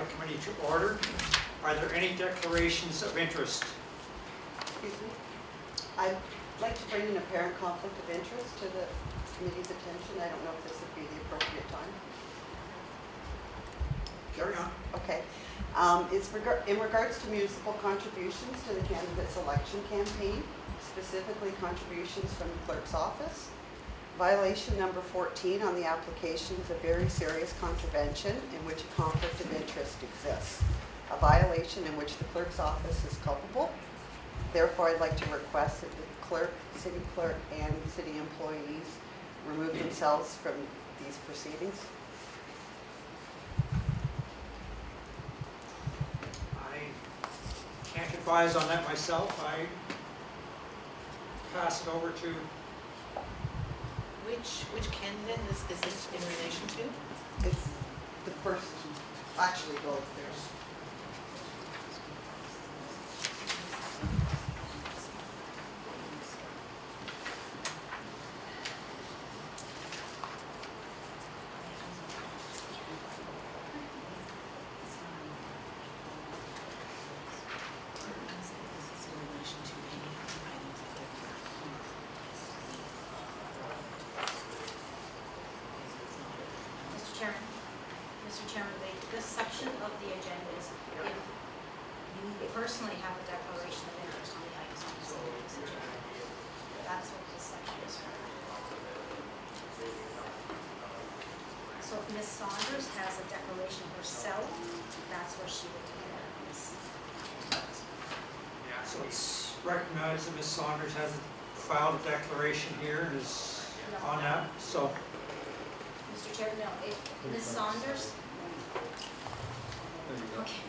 Audit Committee to order. Are there any declarations of interest? Excuse me. I'd like to bring an apparent conflict of interest to the committee's attention. I don't know if this would be the appropriate time. Carry on. Okay. It's in regards to municipal contributions to the candidate selection campaign, specifically contributions from the clerk's office. Violation number 14 on the application is a very serious contravention in which a conflict of interest exists. A violation in which the clerk's office is culpable. Therefore, I'd like to request that the clerk, city clerk, and city employees remove themselves from these proceedings. I can't advise on that myself. I pass it over to. Which candidate is this in relation to? It's the person, actually both. There's Mr. Chairman, this section of the agenda is if you personally have a declaration of interest on the items on this agenda. That's what this section is for. So if Ms. Saunders has a declaration herself, that's where she would do that. So it's recognized that Ms. Saunders has filed a declaration here and is on that. So. Mr. Chair, no, if Ms. Saunders. Okay.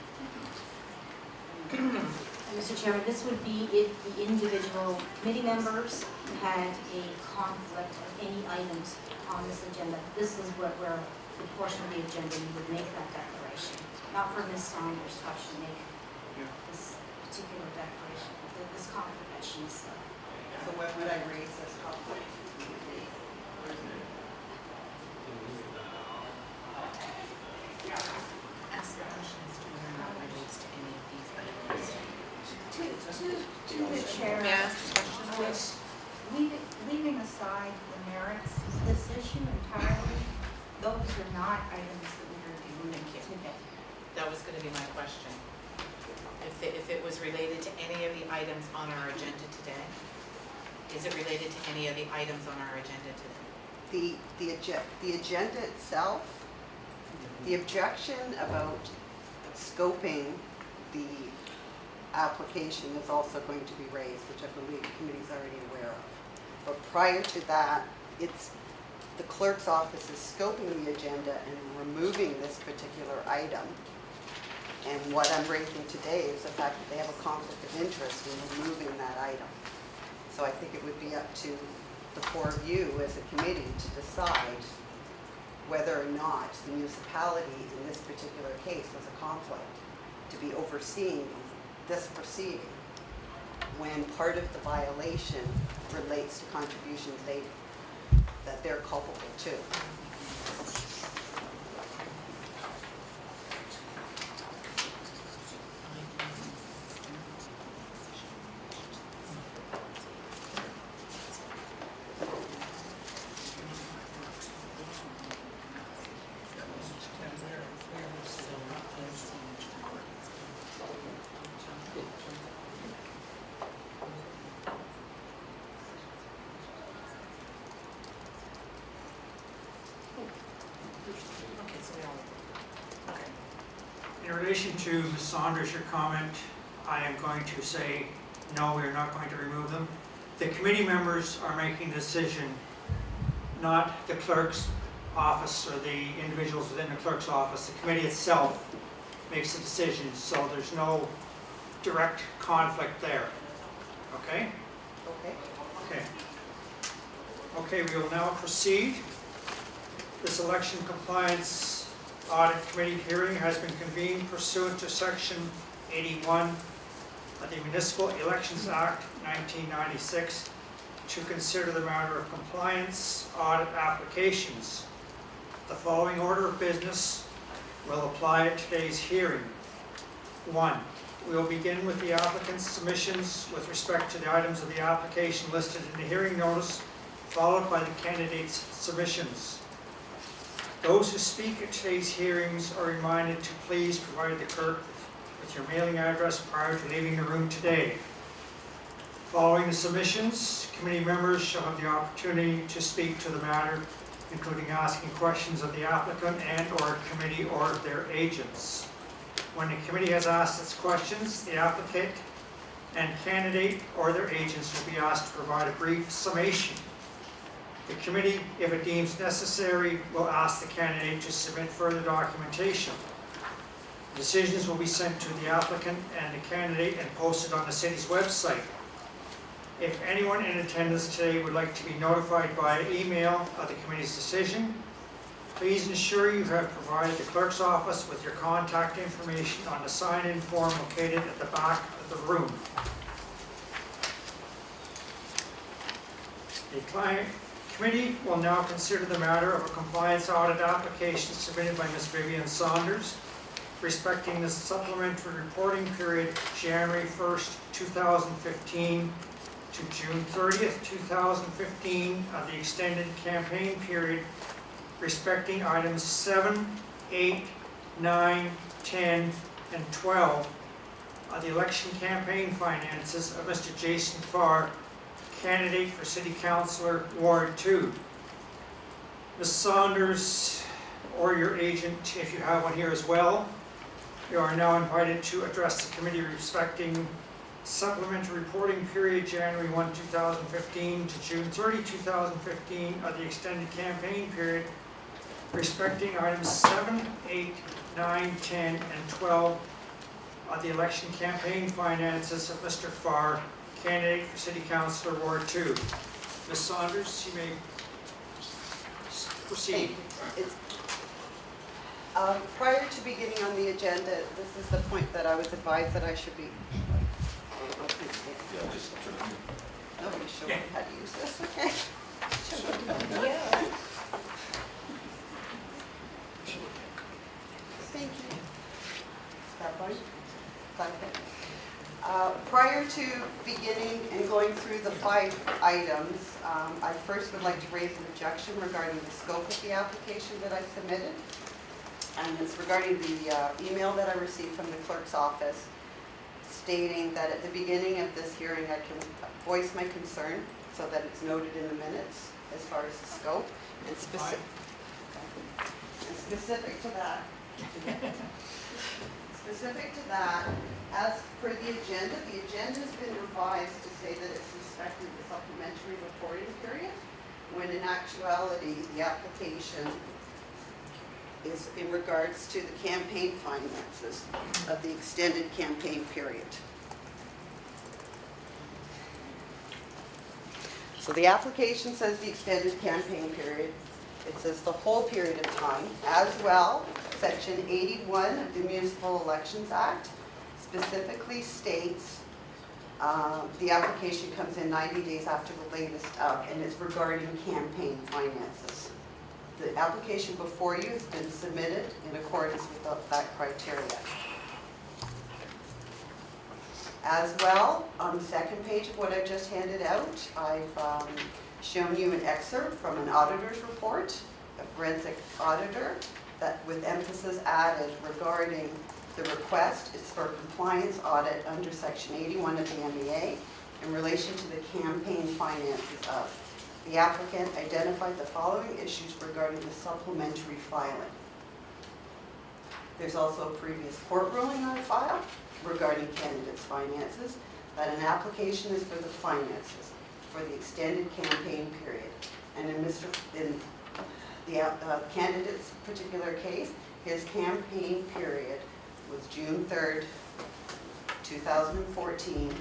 Mr. Chairman, this would be if the individual committee members had a conflict of any items on this agenda. This is where the portion of the agenda you would make that declaration, not for Ms. Saunders to actually make this particular declaration, this conflict that she's. so when would I raise this conflict? Ask the question as to whether or not it relates to any of these items. To the chair, May I ask a question, please? leaving aside the merits of this issue entirely, those are not items that we are reviewing today. That was going to be my question. If it was related to any of the items on our agenda today, is it related to any of the items on our agenda today? The agenda itself, the objection about scoping the application is also going to be raised, which I believe the committee is already aware of. But prior to that, it's the clerk's office is scoping the agenda and removing this particular item. And what I'm raising today is the fact that they have a conflict of interest in removing that item. So I think it would be up to the four of you as a committee to decide whether or not the municipality in this particular case was a conflict to be overseeing this proceeding when part of the violation relates to contributions that they're culpable to. Okay, so we all, okay. In relation to Ms. Saunders, your comment, I am going to say, no, we are not going to remove them. The committee members are making the decision, not the clerk's office or the individuals within the clerk's office. The committee itself makes the decision, so there's no direct conflict there. Okay? Okay? Okay. Okay, we will now proceed. This election compliance audit committee hearing has been convened pursuant to section 81 of the Municipal Elections Act 1996 to consider the matter of compliance audit applications. The following order of business will apply at today's hearing. 1, we will begin with the applicant's submissions with respect to the items of the application listed in the hearing notice, followed by the candidate's submissions. Those who speak at today's hearings are reminded to please provide the clerk with your mailing address prior to leaving the room today. Following the submissions, committee members shall have the opportunity to speak to the matter, including asking questions of the applicant and/or committee or their agents. When the committee has asked its questions, the applicant and candidate or their agents will be asked to provide a brief summation. The committee, if it deems necessary, will ask the candidate to submit further documentation. Decisions will be sent to the applicant and the candidate and posted on the city's website. If anyone in attendance today would like to be notified via email of the committee's decision, please ensure you have provided the clerk's office with your contact information on the sign-in form located at the back of the room. The committee will now consider the matter of a compliance audit application submitted by Ms. Vivian Saunders respecting the supplementary reporting period January 1st, 2015 to June 30th, 2015 of the extended campaign period respecting items 7, 8, 9, 10, and 12 of the election campaign finances of Mr. Jason Farr, candidate for City Councillor, Ward 2. Ms. Saunders, or your agent, if you have one here as well, you are now invited to address the committee respecting supplementary reporting period January 1, 2015 to June 30, 2015 of the extended campaign period respecting items 7, 8, 9, 10, and 12 of the election campaign finances of Mr. Farr, candidate for City Councillor, Ward 2. Ms. Saunders, you may proceed. Prior to beginning on the agenda, this is the point that I was advised that I should be. Nobody showed me how to use this, okay? Yeah. Thank you. That one? Okay. Prior to beginning and going through the 5 items, I first would like to raise an objection regarding the scope of the application that I submitted. And it's regarding the email that I received from the clerk's office stating that at the beginning of this hearing I can voice my concern so that it's noted in the minutes as far as the scope and specific to that. Specific to that, as per the agenda has been revised to say that it's respecting the supplementary reporting period, when in actuality the application is in regards to the campaign finances of the extended campaign period. So the application says the extended campaign period. It says the whole period of time. As well, Section 81 of the Municipal Elections Act specifically states the application comes in 90 days after the latest of, and it's regarding campaign finances. The application before you has been submitted in accordance with that criteria. As well, on the second page of what I've just handed out, I've shown you an excerpt from an auditor's report, a forensic auditor, that with emphasis added regarding the request is for compliance audit under Section 81 of the MEA in relation to the campaign finances of. The applicant identified the following issues regarding the supplementary filing. There's also a previous court ruling on file regarding candidates' finances, that an application is for the finances for the extended campaign period. And in the candidate's particular case, his campaign period was June 3rd, 2014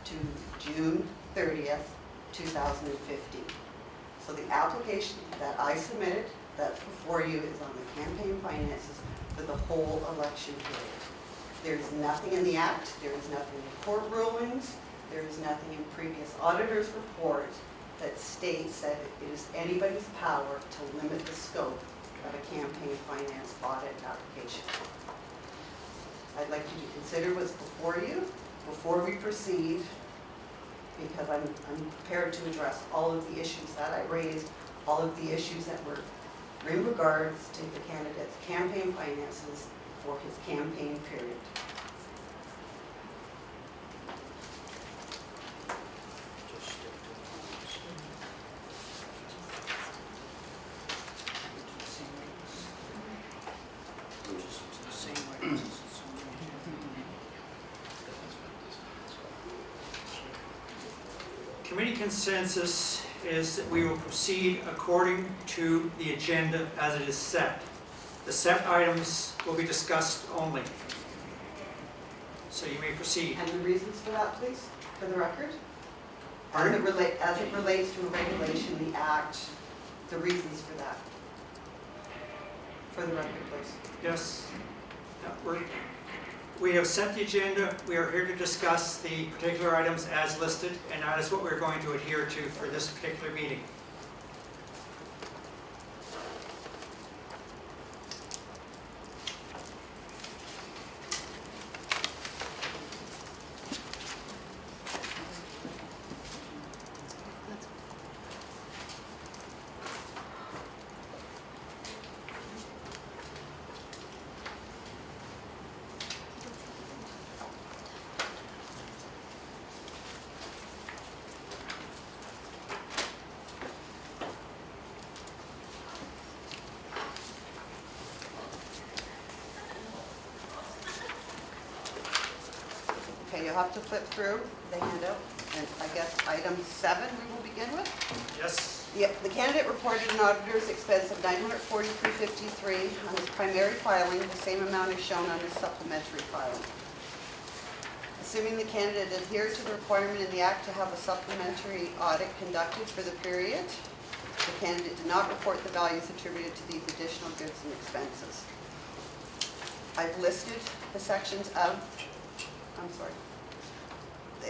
to June 30th, 2015. So the application that I submitted, that's before you, is on the campaign finances for the whole election period. There is nothing in the act, there is nothing in court rulings, there is nothing in previous auditor's report that states that it is anybody's power to limit the scope of a campaign finance audit application. I'd like you to consider what's before you before we proceed, because I'm prepared to address all of the issues that I raised, all of the issues that were in regards to the candidate's campaign finances for his campaign period. Committee consensus is that we will proceed according to the agenda as it is set. The set items will be discussed only. So you may proceed. And the reasons for that, please, for the record? As Pardon? it relates to a regulation, the act, the reasons for that. For the record, please. Yes. Yeah, we have set the agenda. We are here to discuss the particular items as listed, and that is what we're going to adhere to for this particular meeting. Okay, you'll have to flip through the handout, and I guess item 7 we will begin with. Yes? Yep, the candidate reported an auditor's expense of $943.53 on his primary filing, the same amount is shown on his supplementary filing. Assuming the candidate adhered to the requirement in the Act to have a supplementary audit conducted for the period, the candidate did not report the values attributed to these additional goods and expenses. I've listed the sections of,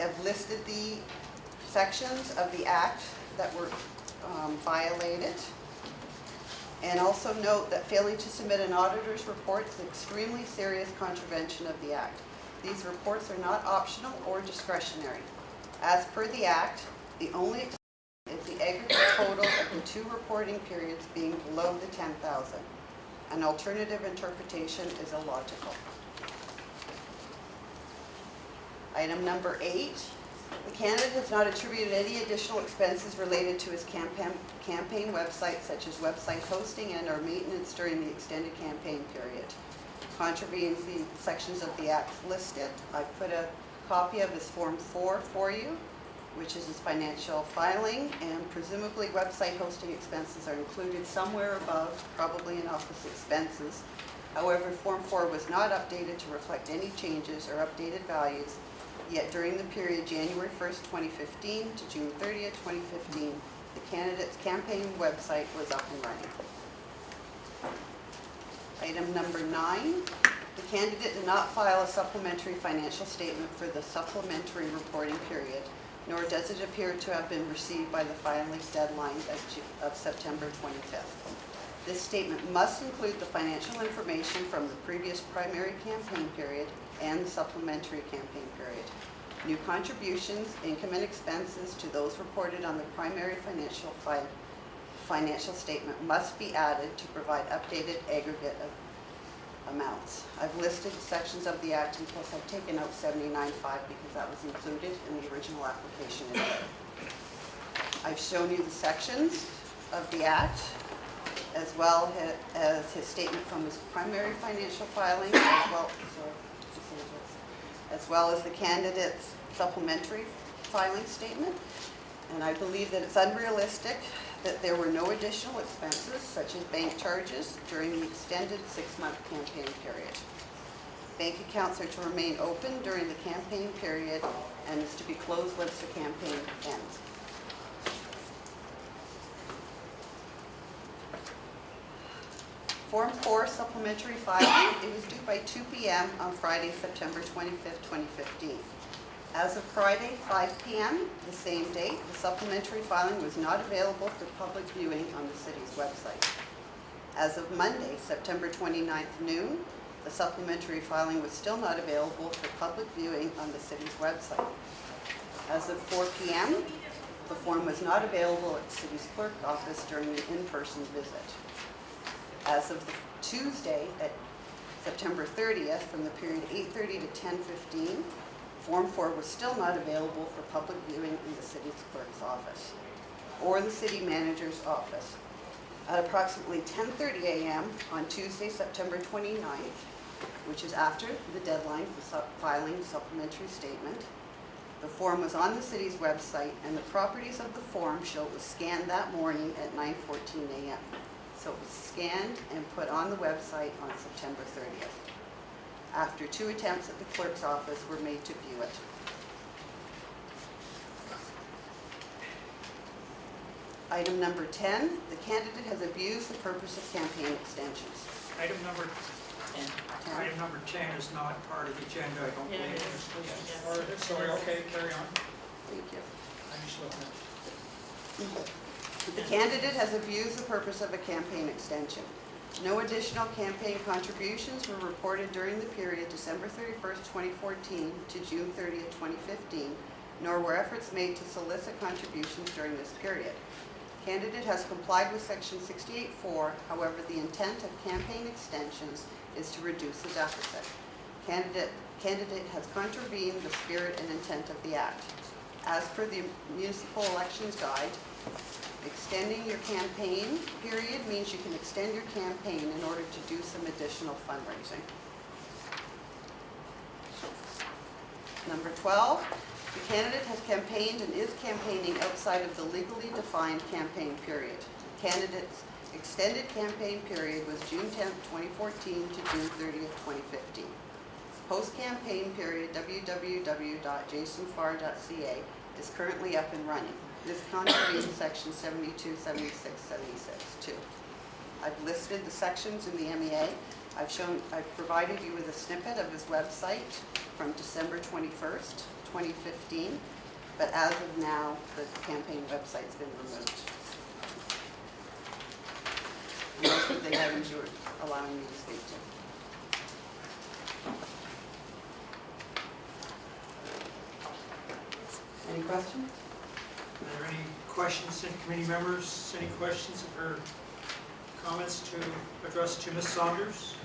I've listed the sections of the Act that were violated. And also note that failing to submit an auditor's report is an extremely serious contravention of the Act. These reports are not optional or discretionary. As per the Act, the only exception is the aggregate total of the 2 reporting periods being below the 10,000. An alternative interpretation is illogical. Item number 8, the candidate has not attributed any additional expenses related to his campaign website, such as website hosting and or maintenance during the extended campaign period. Contravenes the sections of the Act listed. I put a copy of his Form 4 for you, which is his financial filing, and presumably website hosting expenses are included somewhere above, probably in office expenses. However, Form 4 was not updated to reflect any changes or updated values, yet during the period January 1st, 2015 to June 30th, 2015, the candidate's campaign website was up and running. Item number 9, the candidate did not file a supplementary financial statement for the supplementary reporting period, nor does it appear to have been received by the filing deadline of September 25th. This statement must include the financial information from the previous primary campaign period and the supplementary campaign period. New contributions, income and expenses to those reported on the primary financial statement must be added to provide updated aggregate amounts. I've listed sections of the Act, and plus I've taken out 79.5 because that was included in the original application. I've shown you the sections of the Act, as well as his statement from his primary financial filing, as well as the candidate's supplementary filing statement. And I believe that it's unrealistic that there were no additional expenses, such as bank charges, during the extended 6-month campaign period. Bank accounts are to remain open during the campaign period and is to be closed once the campaign ends. Form 4 supplementary filing, it was due by 2 p.m. on Friday, September 25th, 2015. As of Friday, 5 p.m., the same date, the supplementary filing was not available for public viewing on the city's website. As of Monday, September 29th noon, the supplementary filing was still not available for public viewing on the city's website. As of 4 p.m., the form was not available at the city's clerk office during the in-person visit. As of Tuesday, at September 30th, from the period 8:30 to 10:15, Form 4 was still not available for public viewing in the city's clerk's office or the city manager's office. At approximately 10:30 a.m. on Tuesday, September 29th, which is after the deadline for filing supplementary statement, the form was on the city's website and the properties of the form show it was scanned that morning at 9:14 a.m. So it was scanned and put on the website on September 30th. After 2 attempts at the clerk's office were made to view it. Item number 10, the candidate has abused the purpose of campaign extensions. Item number 10. 10. Item number 10 is not part of the agenda, I don't Yeah, believe. it is. Yes. Yes. Or- Sorry, okay, carry on. Thank you. I'm just looking at. The candidate has abused the purpose of a campaign extension. No additional campaign contributions were reported during the period December 31st, 2014 to June 30th, 2015, nor were efforts made to solicit contributions during this period. Candidate has complied with section 68(4), however, the intent of campaign extensions is to reduce the deficit. Candidate has contravened the spirit and intent of the Act. As per the Municipal Elections Guide, extending your campaign period means you can extend your campaign in order to do some additional fundraising. Number 12, the candidate has campaigned and is campaigning outside of the legally defined campaign period. The candidate's extended campaign period was June 10th, 2014 to June 30th, 2015. Post-campaign period www.jasonfarr.ca is currently up and running. This contravenes section 72, 76, 76, 2. I've listed the sections in the MEA. I've provided you with a snippet of his website from December 21st, 2015, but as of now, the campaign website's been removed. Most of the items you were allowing me to speak to. Any questions? Are there any questions, any committee members, any questions or comments to address to Ms. Saunders?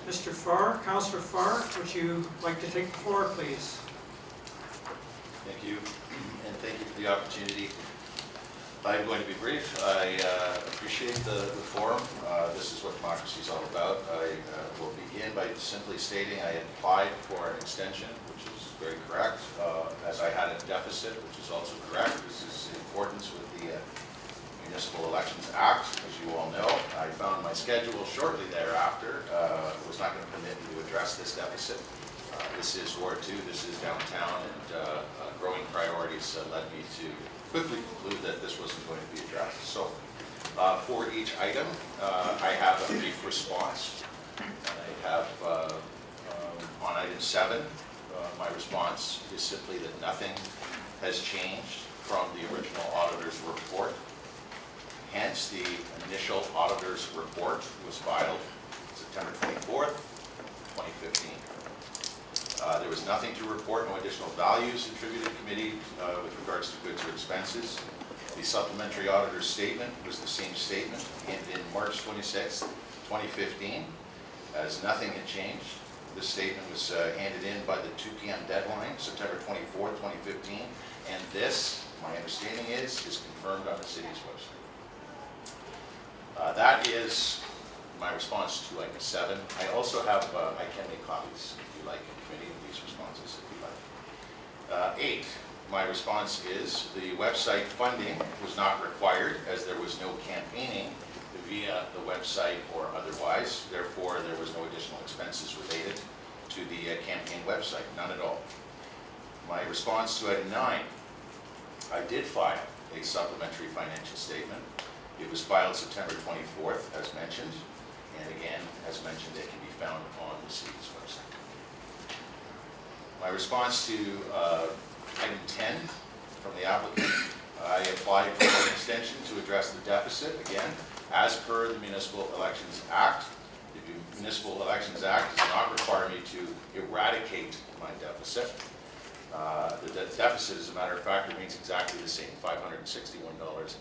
Mr. Farr, Councillor Farr, would you like to take the floor, please? Thank you, and thank you for the opportunity. I'm going to be brief. I appreciate the forum. This is what democracy is all about. I will begin by simply stating I applied for an extension, which is very correct, as I had a deficit, which is also correct. This is in accordance with the Municipal Elections Act. As you all know, I found my schedule shortly thereafter was not going to permit me to address this deficit. This is Ward 2, this is downtown, and growing priorities led me to quickly conclude that this wasn't going to be addressed. So for each item, I have a brief response. I have, on item 7, my response is simply that nothing has changed from the original auditor's report. Hence, the initial auditor's report was filed September 24th, 2015. There was nothing to report, no additional values attributed to committee with regards to goods or expenses. The supplementary auditor's statement was the same statement handed in March 26th, 2015, as nothing had changed. This statement was handed in by the 2 p.m. deadline, September 24th, 2015, and this, my understanding is confirmed on the city's website. That is my response to item 7. I also have, I can make copies if you like in committee of these responses if you like. 8, my response is the website funding was not required as there was no campaigning via the website or otherwise. Therefore, there was no additional expenses related to the campaign website, none at all. My response to item 9, I did file a supplementary financial statement. It was filed September 24th, as mentioned, and again, as mentioned, it can be found on the city's website. My response to item 10 from the applicant, I applied for an extension to address the deficit, again, as per the Municipal Elections Act. The Municipal Elections Act does not require me to eradicate my deficit. The deficit, as a matter of fact, remains exactly the same, $561.88.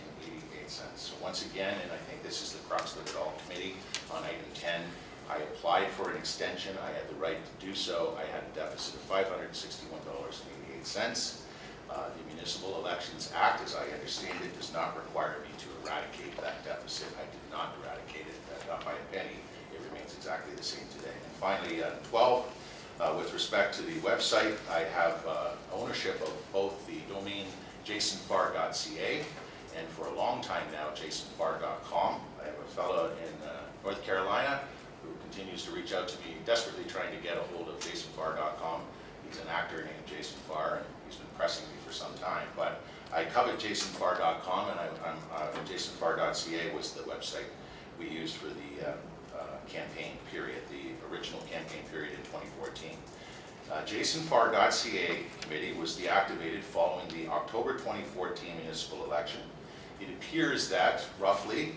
So once again, and I think this is the crux of it all, committee, on item 10, I applied for an extension. I had the right to do so. I had a deficit of $561.88. The Municipal Elections Act, as I understand it, does not require me to eradicate that deficit. I did not eradicate it, not by a penny. It remains exactly the same today. And finally, 12, with respect to the website, I have ownership of both the domain jasonfarr.ca and for a long time now, jasonfarr.com. I have a fellow in North Carolina who continues to reach out to me, desperately trying to get a hold of jasonfarr.com. He's an actor named Jason Farr, and he's been pressing me for some time. But I covet jasonfarr.com, and jasonfarr.ca was the website we used for the campaign period, the original campaign period in 2014. jasonfarr.ca committee was deactivated following the October 2014 municipal election. It appears that roughly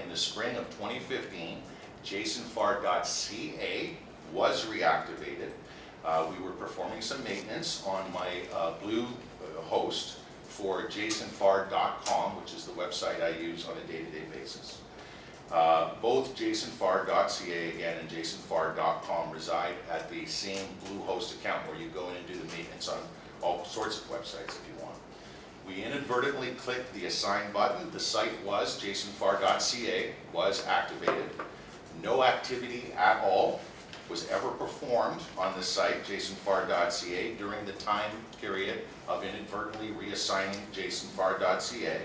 in the spring of 2015, jasonfarr.ca was reactivated. We were performing some maintenance on my Blue host for jasonfarr.com, which is the website I use on a day-to-day basis. Both jasonfarr.ca again and jasonfarr.com reside at the same Bluehost account where you go in and do the maintenance on all sorts of websites if you want. We inadvertently clicked the assign button. The site was jasonfarr.ca was activated. No activity at all was ever performed on the site jasonfarr.ca during the time period of inadvertently reassigning jasonfarr.ca.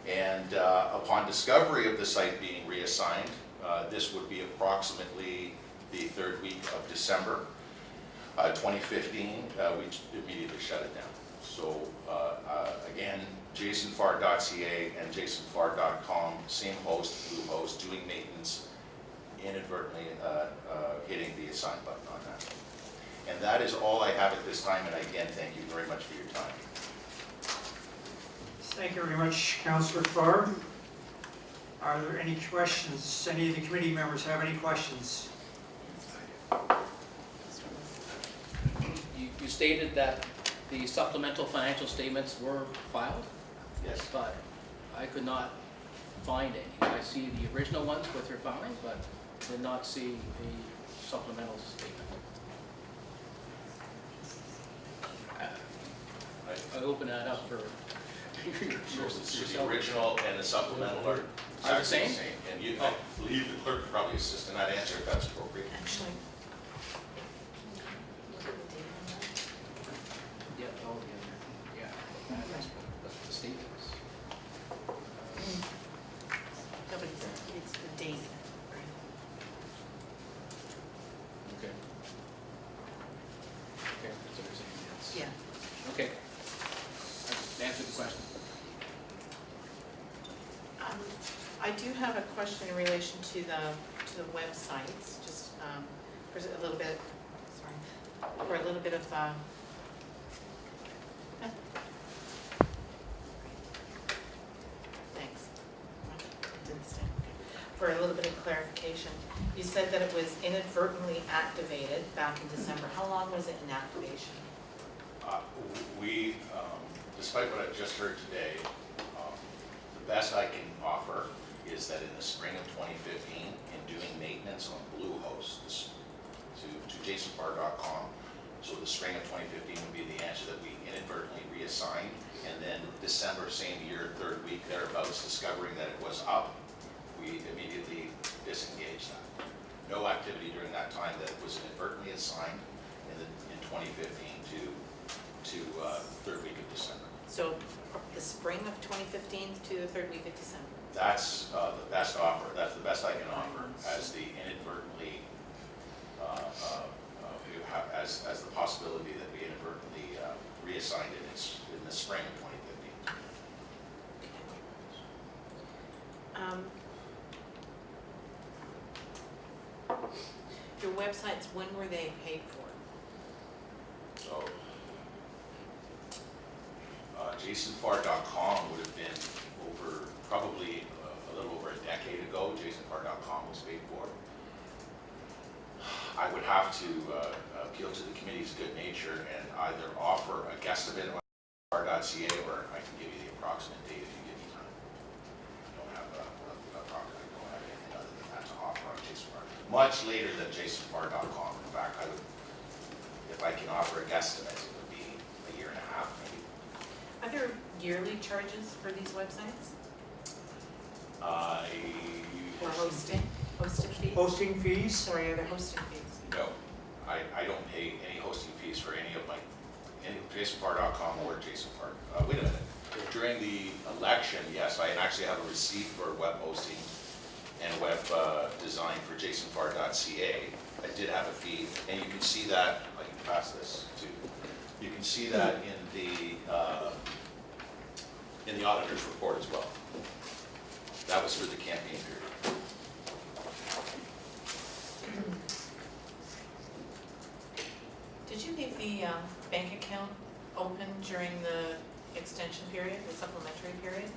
And upon discovery of the site being reassigned, this would be approximately the third week of December 2015, we immediately shut it down. So again, jasonfarr.ca and jasonfarr.com, same host, Bluehost, doing maintenance, inadvertently hitting the assign button on that. And that is all I have at this time, and again, thank you very much for your time. Thank you very much, Councillor Farr. Are there any questions? Any of the committee members have any questions? You stated that the supplemental financial statements were filed, Yes. but I could not find any. I see the original ones with your filing, but did not see a supplemental statement. I open that up for So the original and the supplemental are the exactly same? And you, I believe the clerk could probably assist in that answer if that's appropriate. Actually, look at the date on that. yeah, all the other, yeah, the statements. No, but it's the date, right? Okay. Okay, that's what you're saying, yes. Yeah. Okay. Answer the question. I do have a question in relation to the websites, just for a little bit, sorry, for a little bit of, thanks. It didn't stay. For a little bit of clarification, you said that it was inadvertently activated back in December. How long was it in activation? We, despite what I've just heard today, the best I can offer is that in the spring of 2015, in doing maintenance on Bluehost to jasonfarr.com, so the spring of 2015 would be the answer that we inadvertently reassigned, and then December, same year, third week thereabouts, discovering that it was up, we immediately disengaged that. No activity during that time that was inadvertently assigned in 2015 to third week of December. So the spring of 2015 to the third week of December? That's the best offer. That's the best I can offer as the inadvertently, as the possibility that we inadvertently reassigned it in the spring of 2015. Your websites, when were they paid for? JasonFarr.com would have been over, probably a little over a decade ago, JasonFarr.com was paid for. I would have to appeal to the committee's good nature and either offer a guesstimate on Farr.ca, or I can give you the approximate date if you give me time. I don't have anything other than that to offer on JasonFarr. Much later than JasonFarr.com. In fact, I would, if I can offer a guesstimate, it would be a year and a half maybe. Are there yearly charges for these websites? Or hosting fees? Hosting fees? Sorry, are there hosting fees? No, I don't pay any hosting fees for any of any JasonFarr.com or JasonFarr. Wait a minute. During the election, yes, I actually have a receipt for web hosting and web design for JasonFarr.ca. I did have a fee, and you can see that. I can pass this to. You can see that in the auditor's report as well. That was for the campaign period. Did you leave the bank account open during the extension period, the supplementary period?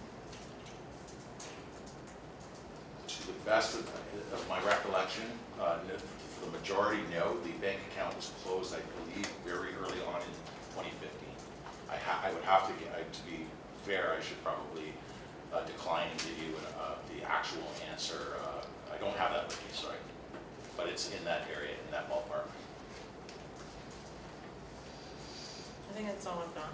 To the best of my recollection, for the majority, no. The bank account was closed, I believe, very early on in 2015. I would have to be fair, I should probably decline and give you the actual answer. I don't have that with me, sorry. But it's in that area, in that ballpark. I think that's all I've got.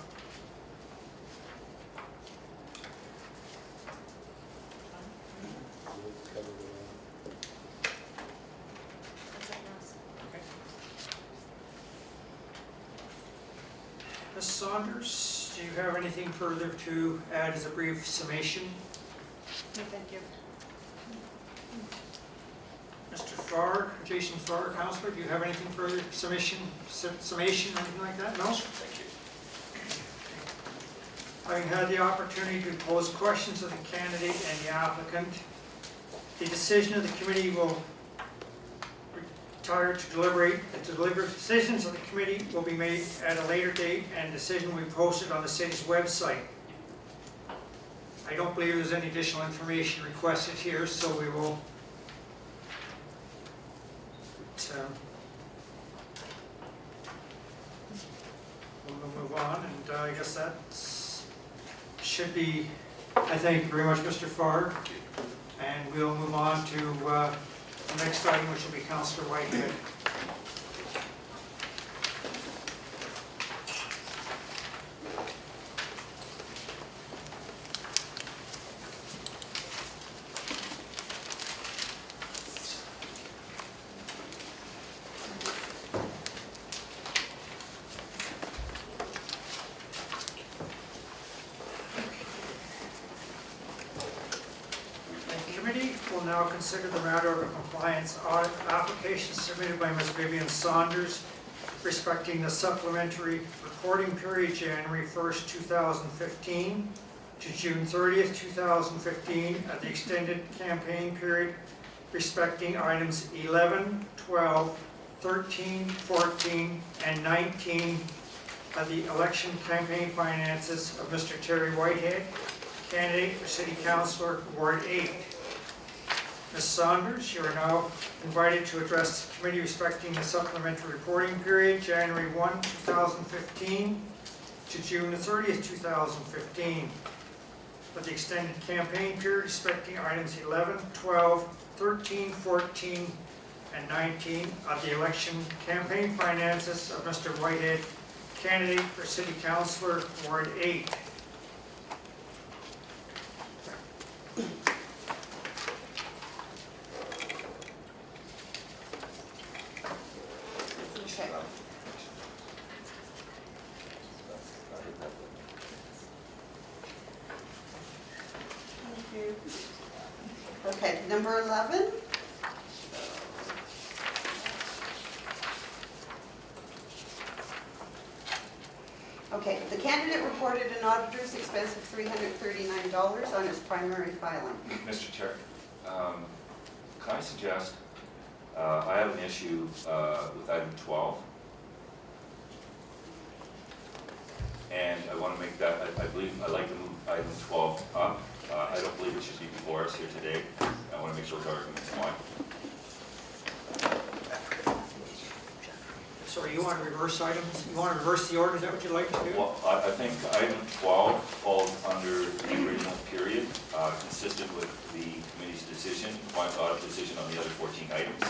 That's it, Ross. Ms. Saunders, do you have anything further to add as a brief summation? No, thank you. Mr. Farr, Jason Farr, Councillor, do you have anything further, summation, anything like that? No? Thank you. Having had the opportunity to pose questions of the candidate and the applicant, the decision of the committee will retire to deliberate. The deliberative decisions of the committee will be made at a later date, and decision will be posted on the city's website. I don't believe there's any additional information requested here, so we will we'll move on, and I guess that should be, I thank you very much, Mr. Farr, and we'll move on to the next item, which will be Councillor Whitehead. Now consider the matter of a compliance audit application submitted by Ms. Vivian Saunders respecting the supplementary reporting period January 1st, 2015 to June 30th, 2015 at the extended campaign period respecting items 11, 12, 13, 14, and 19 of the election campaign finances of Mr. Terry Whitehead, candidate for City Councillor, Ward 8. Ms. Saunders, you are now invited to address the committee respecting the supplementary reporting period, January 1, 2015 to June 30th, 2015. For the extended campaign period respecting items 11, 12, 13, 14, and 19 of the election campaign finances of Mr. Whitehead, candidate for City Councillor, Ward 8. Okay, number 11. Okay, the candidate reported an auditor's expense of $339 on his primary filing. Mr. Chair, can I suggest, I have an issue with item 12. and I want to make that, I believe, I'd like to move item 12 up. I don't believe it should be before us here today. I want to make sure the argument's why. So you want to reverse items? You want to reverse the order? Is that what you'd like to do? Well, I think item 12 falls under the original period, consistent with the committee's decision, audit decision on the other 14 items.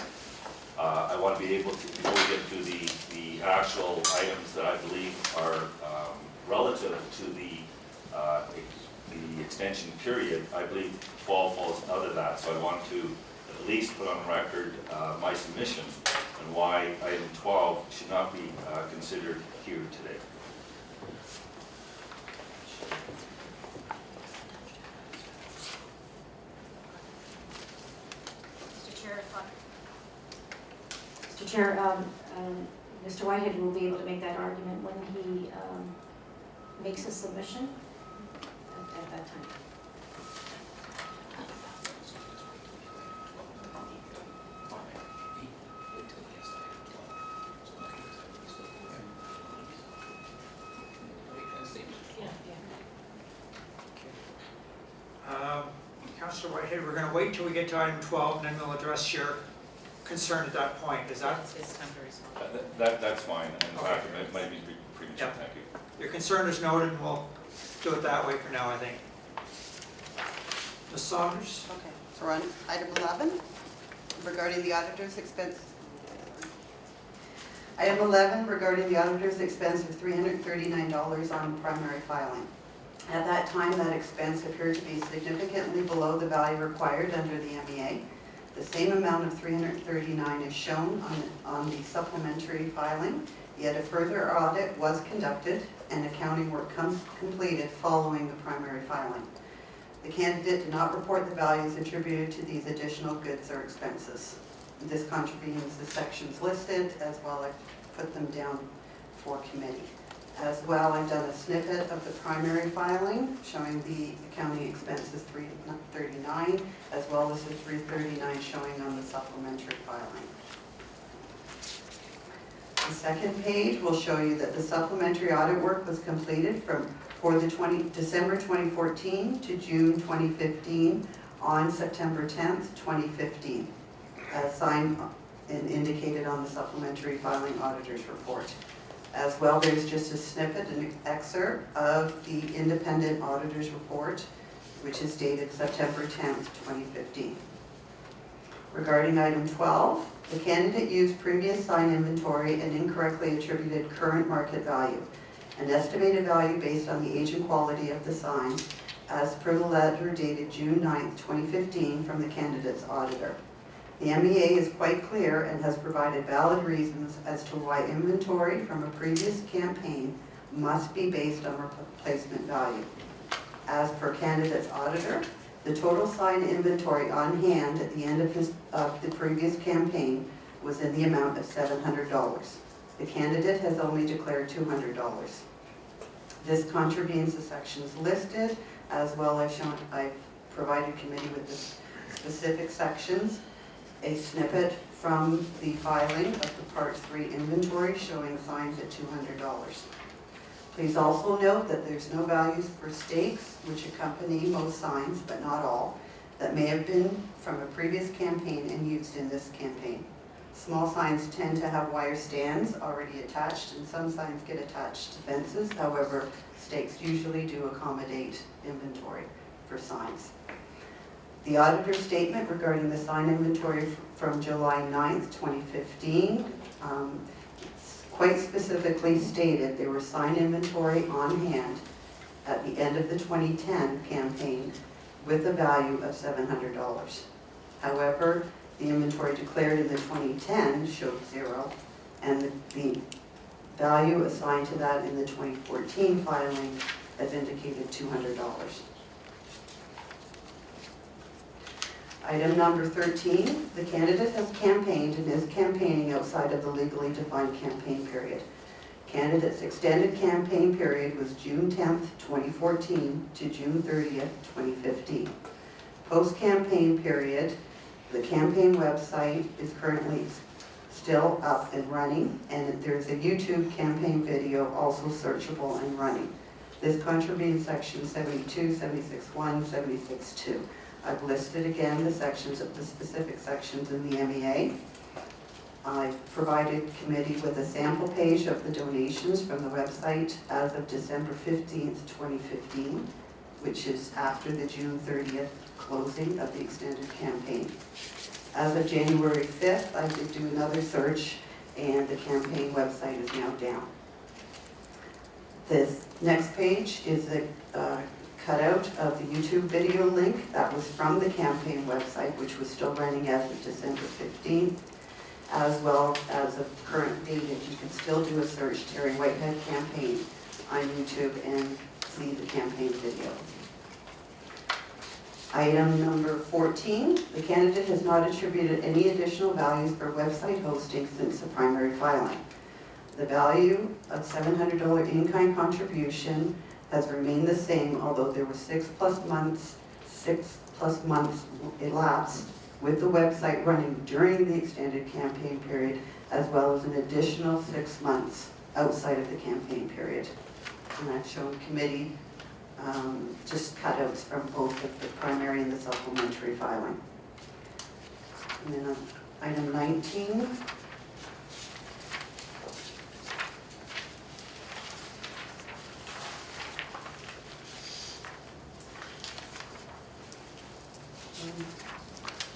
I want to be able to, before we get to the actual items that I believe are relative to the extension period, I believe 12 falls out of that. So I want to at least put on record my submission and why item 12 should not be considered here today. Mr. Chair, Mr. Chair, Mr. Whitehead will be able to make that argument when he makes his submission at that time. Councillor Whitehead, we're going to wait till we get to item 12, and then we'll address your concern at that point. Is that? It's time to respond. That's fine. And in fact, it might be premature. Yep. Thank you. Your concern is noted, and we'll do it that way for now, I think. Ms. Saunders? Okay, so we're on item 11, regarding the auditor's expense. Item 11, regarding the auditor's expense of $339 on primary filing. At that time, that expense appeared to be significantly below the value required under the MEA. The same amount of $339 is shown on the supplementary filing, yet a further audit was conducted and accounting work completed following the primary filing. The candidate did not report the values attributed to these additional goods or expenses. This contravenes the sections listed, as well. I put them down for committee. As well, I've done a snippet of the primary filing showing the accounting expenses $339, as well as the $339 showing on the supplementary filing. The second page will show you that the supplementary audit work was completed for the December 2014 to June 2015 on September 10th, 2015, as signed and indicated on the supplementary filing auditor's report. As well, there's just a snippet, an excerpt of the independent auditor's report, which is dated September 10th, 2015. Regarding item 12, the candidate used previous sign inventory and incorrectly attributed current market value, an estimated value based on the age and quality of the sign, as per the letter dated June 9th, 2015 from the candidate's auditor. The MEA is quite clear and has provided valid reasons as to why inventory from a previous campaign must be based on replacement value. As per candidate's auditor, the total sign inventory on hand at the end of the previous campaign was in the amount of $700. The candidate has only declared $200. This contravenes the sections listed, as well as I've provided committee with the specific sections. A snippet from the filing of the Part 3 inventory showing signs at $200. Please also note that there's no values for stakes, which accompany most signs, but not all, that may have been from a previous campaign and used in this campaign. Small signs tend to have wire stands already attached, and some signs get attached to fences. However, stakes usually do accommodate inventory for signs. The auditor's statement regarding the sign inventory from July 9th, 2015, quite specifically stated there were sign inventory on hand at the end of the 2010 campaign with a value of $700. However, the inventory declared in the 2010 showed $0, and the value assigned to that in the 2014 filing has indicated $200. Item number 13, the candidate has campaigned and is campaigning outside of the legally defined campaign period. Candidate's extended campaign period was June 10th, 2014 to June 30th, 2015. Post-campaign period, the campaign website is currently still up and running, and there's a YouTube campaign video also searchable and running. This contravenes section 72, 76.1, 76.2. I've listed again the sections of the specific sections in the MEA. I've provided committee with a sample page of the donations from the website as of December 15th, 2015, which is after the June 30th closing of the extended campaign. As of January 5th, I did do another search, and the campaign website is now down. This next page is a cutout of the YouTube video link that was from the campaign website, which was still running as of December 15th, as well as a current date. If you can still do a search, Terry Whitehead campaign on YouTube, and see the campaign video. Item number 14, the candidate has not attributed any additional values for website hosting since the primary filing. The value of $700 in-kind contribution has remained the same, although there were 6+ months elapsed with the website running during the extended campaign period, as well as an additional 6 months outside of the campaign period. And I've shown committee just cutouts from both the primary and the supplementary filing. And then item 19.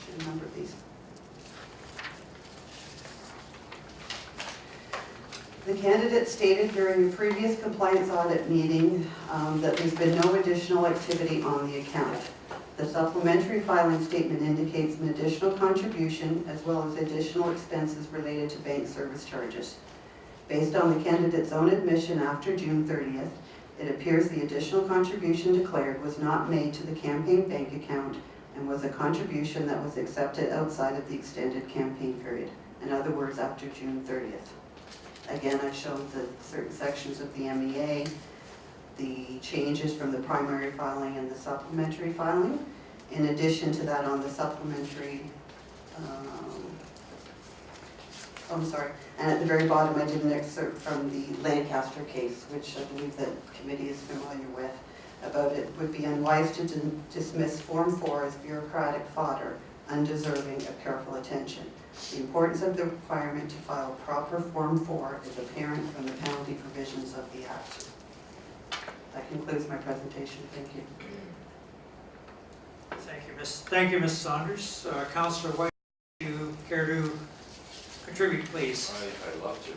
Should number these. The candidate stated during a previous compliance audit meeting that there's been no additional activity on the account. The supplementary filing statement indicates an additional contribution as well as additional expenses related to bank service charges. Based on the candidate's own admission after June 30th, it appears the additional contribution declared was not made to the campaign bank account and was a contribution that was accepted outside of the extended campaign period. In other words, after June 30th. Again, I've shown the certain sections of the MEA, the changes from the primary filing and the supplementary filing. In addition to that, on the supplementary, and at the very bottom I did an excerpt from the Lancaster case, which I believe that committee is familiar with, about it would be unwise to dismiss Form 4 as bureaucratic fodder, undeserving of careful attention. The importance of the requirement to file proper Form 4 is apparent from the penalty provisions of the Act. That concludes my presentation. Thank you. Thank you, Ms. Saunders. Councillor White, do you care to contribute, please? I'd love to.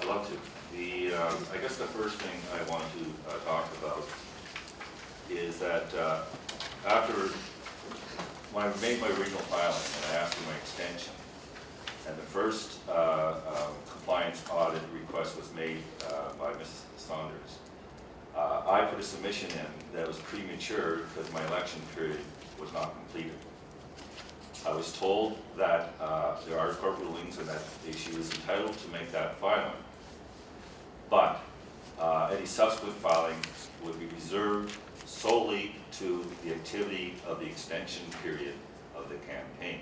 I'd love to. I guess the first thing I want to talk about is that after when I made my original filing and I asked for my extension, and the first compliance audit request was made by Ms. Saunders, I put a submission in that was premature because my election period was not completed. I was told that there are court rulings and that she was entitled to make that filing, but any subsequent filing would be reserved solely to the activity of the extension period of the campaign.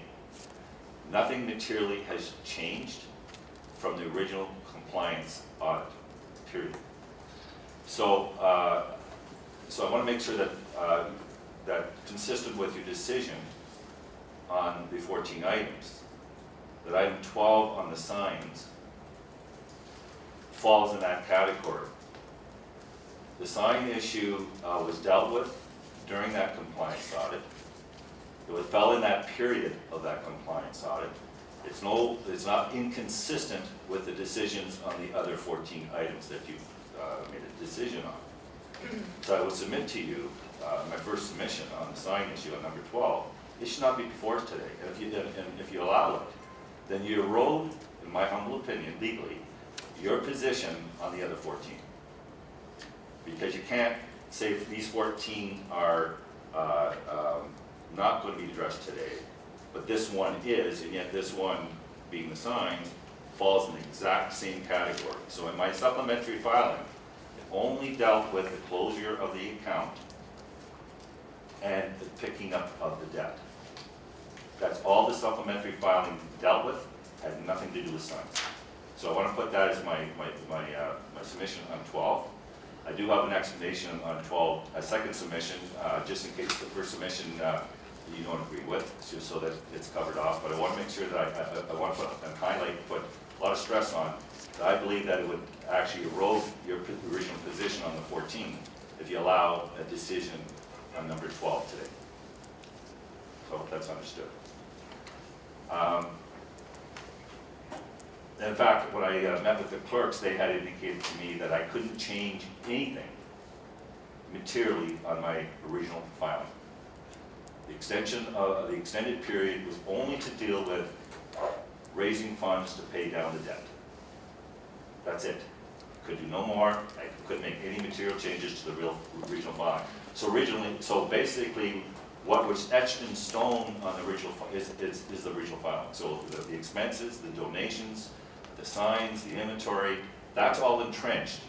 Nothing materially has changed from the original compliance audit period. So, so I want to make sure that that consistent with your decision on the 14 items, that item 12 on the signs falls in that category. The sign issue was dealt with during that compliance audit. It fell in that period of that compliance audit. It's not inconsistent with the decisions on the other 14 items that you've made a decision on. So I would submit to you my first submission on the sign issue on number 12. It should not be before us today. And if you allow it, then you erode, in my humble opinion, legally, your position on the other 14. Because you can't say if these 14 are not going to be addressed today, but this one is, and yet this one, being the signs, falls in the exact same category. So in my supplementary filing, it only dealt with the closure of the account and the picking up of the debt. That's all the supplementary filing dealt with, had nothing to do with signs. So I want to put that as my submission on 12. I do have an explanation on 12, a second submission, just in case the first submission you don't agree with, just so that it's covered off. But I want to make sure that I want to put and highlight, put a lot of stress on, that I believe that it would actually erode your original position on the 14 if you allow a decision on number 12 today. So that's understood. In fact, when I met with the clerks, they had indicated to me that I couldn't change anything materially on my original filing. The extension of the extended period was only to deal with raising funds to pay down the debt. That's it. Could do no more. I couldn't make any material changes to the original filing. So basically, what was etched in stone on the original is the original filing. So the expenses, the donations, the signs, the inventory, that's all entrenched.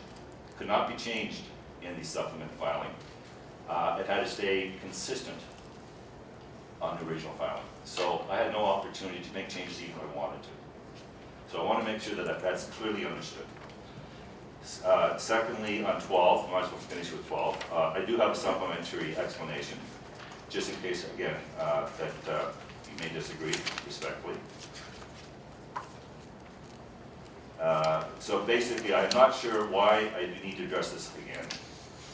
Could not be changed in the supplement filing. It had to stay consistent on the original filing. So I had no opportunity to make changes even if I wanted to. So I want to make sure that that's clearly understood. Secondly, on 12, I might as well finish with 12. I do have a supplementary explanation, just in case, again, that you may disagree respectfully. So basically, I'm not sure why I need to address this again.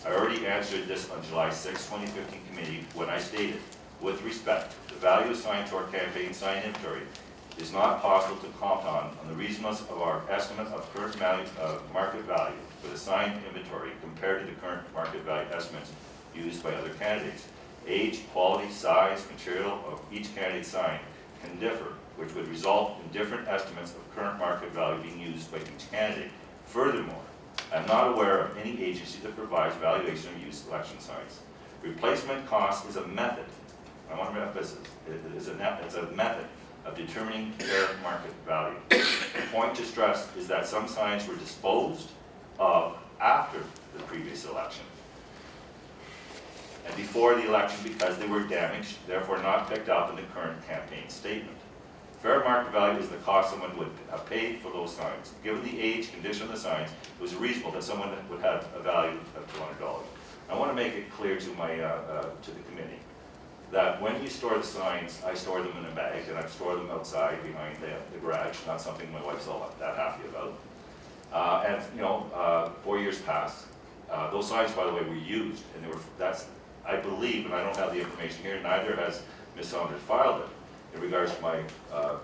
I already answered this on July 6, 2015 committee when I stated, with respect, the value assigned to our campaign sign inventory is not possible to comment on the reasonableness of our estimate of current value, market value for the sign inventory compared to the current market value estimates used by other candidates. Age, quality, size, material of each candidate's sign can differ, which would result in different estimates of current market value being used by each candidate. Furthermore, I'm not aware of any agency that provides valuation of used election signs. Replacement cost is a method. I want to emphasize it's a method of determining fair market value. The point to stress is that some signs were disposed of after the previous election and before the election because they were damaged, therefore not picked up in the current campaign statement. Fair market value is the cost someone would have paid for those signs. Given the age, condition of the signs, it was reasonable that someone would have a value of $200. I want to make it clear to my to the committee that when we store the signs, I store them in a bag and I store them outside behind the garage, not something my wife's all that happy about. And you know, 4 years passed. Those signs, by the way, were used, and I believe, and I don't have the information here, neither has Ms. Saunders filed it in regards to my